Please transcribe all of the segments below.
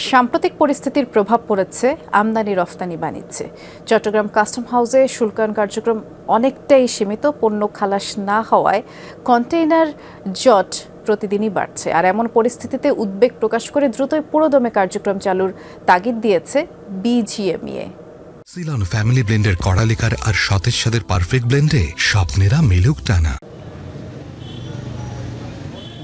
সাম্প্রতিক পরিস্থিতির প্রভাব পড়েছে আমদানি রফতানি বাণিজ্যে। চট্টগ্রাম কাস্টম হাউসে শুল্কায়ন কার্যক্রম অনেকটাই সীমিত। পণ্য খালাস না হওয়ায় কন্টেইনার জট প্রতিদিনই বাড়ছে। আর এমন পরিস্থিতিতে উদ্বেগ প্রকাশ করে দ্রুতই পুরোদমে কার্যক্রম চালুর তাগিদ দিয়েছে বিজিএমইএ। সিলন ফ্যামিলি ব্লেন্ডের কড়ালিকার আর সতেজ স্বাদের পারফেক্ট ব্লেন্ডে স্বপ্নেরা মিলুক টানা।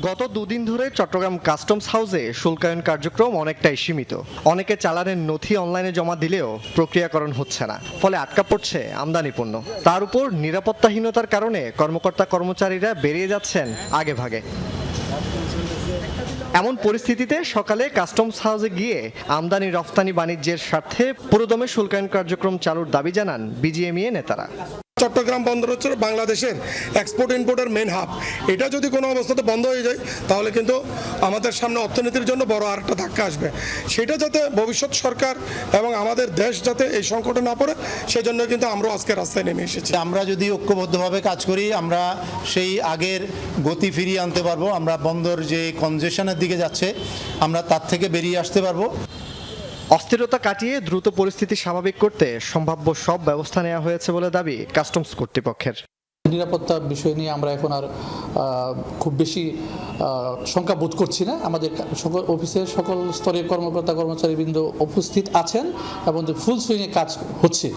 গত দুদিন ধরে চট্টগ্রাম কাস্টমস হাউসে শুল্কায়ন কার্যক্রম অনেকটাই সীমিত। অনেকে চালানের নথি অনলাইনে জমা দিলেও প্রক্রিয়াকরণ হচ্ছে না, ফলে আটকা পড়ছে আমদানি পণ্য। তার উপর নিরাপত্তাহীনতার কারণে কর্মকর্তা কর্মচারীরা বেরিয়ে যাচ্ছেন আগে ভাগে। এমন পরিস্থিতিতে সকালে কাস্টমস হাউসে গিয়ে আমদানি রফতানি বাণিজ্যের স্বার্থে পুরোদমে শুল্কায়ন কার্যক্রম চালুর দাবি জানান বিজিএমইএ নেতারা। চট্টগ্রাম বন্দর হচ্ছে বাংলাদেশের এক্সপোর্ট ইম্পোর্টের মেন হাব। এটা যদি কোনো অবস্থাতে বন্ধ হয়ে যায় তাহলে কিন্তু আমাদের সামনে অর্থনীতির জন্য বড় আর একটা ধাক্কা আসবে। সেটা যাতে ভবিষ্যৎ সরকার এবং আমাদের দেশ যাতে এই সংকটে না পড়ে, সেজন্য কিন্তু আমরা আজকে রাস্তায় নেমে এসেছি। আমরা যদি ঐক্যবদ্ধভাবে কাজ করি আমরা সেই আগের গতি ফিরিয়ে আনতে পারবো। আমরা বন্দর যে কনজেশনের দিকে যাচ্ছে আমরা তার থেকে বেরিয়ে আসতে পারবো। অস্থিরতা কাটিয়ে দ্রুত পরিস্থিতি স্বাভাবিক করতে সম্ভাব্য সব ব্যবস্থা নেওয়া হয়েছে বলে দাবি কাস্টমস কর্তৃপক্ষের। নিরাপত্তার বিষয় নিয়ে আমরা এখন আর খুব বেশি শঙ্কা বোধ করছি না। আমাদের সকল অফিসের সকল স্তরের কর্মকর্তা কর্মচারীবৃন্দ উপস্থিত আছেন এবং ফুল সুইংয়ে কাজ হচ্ছে।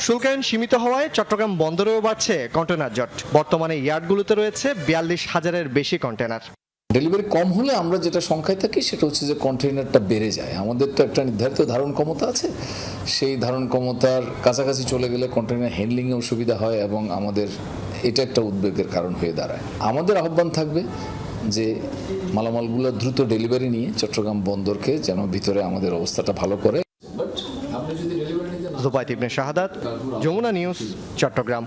শুল্কায়ন সীমিত হওয়ায় চট্টগ্রাম বন্দরেও বাড়ছে কন্টেনার জট। বর্তমানে ইয়ার্ডগুলোতে রয়েছে 42,000-এর বেশি কন্টেনার। ডেলিভারি কম হলে আমরা যেটা সংখ্যায় থাকি সেটা হচ্ছে যে কন্টেইনারটা বেড়ে যায়। আমাদের তো একটা নির্ধারিত ধারণ ক্ষমতা আছে, সেই ধারণ ক্ষমতার কাছাকাছি চলে গেলে কন্টেইনার হ্যান্ডলিংয়েও সুবিধা হয় এবং আমাদের এটা একটা উদ্বেগের কারণ হয়ে দাঁড়ায়। আমাদের আহ্বান থাকবে যে মালামালগুলো দ্রুত ডেলিভারি নিয়ে চট্টগ্রাম বন্দরকে যেন ভিতরে আমাদের অবস্থাটা ভালো করে। জুবাইদ ইবনে শাহাদাত, যমুনা নিউজ, চট্টগ্রাম।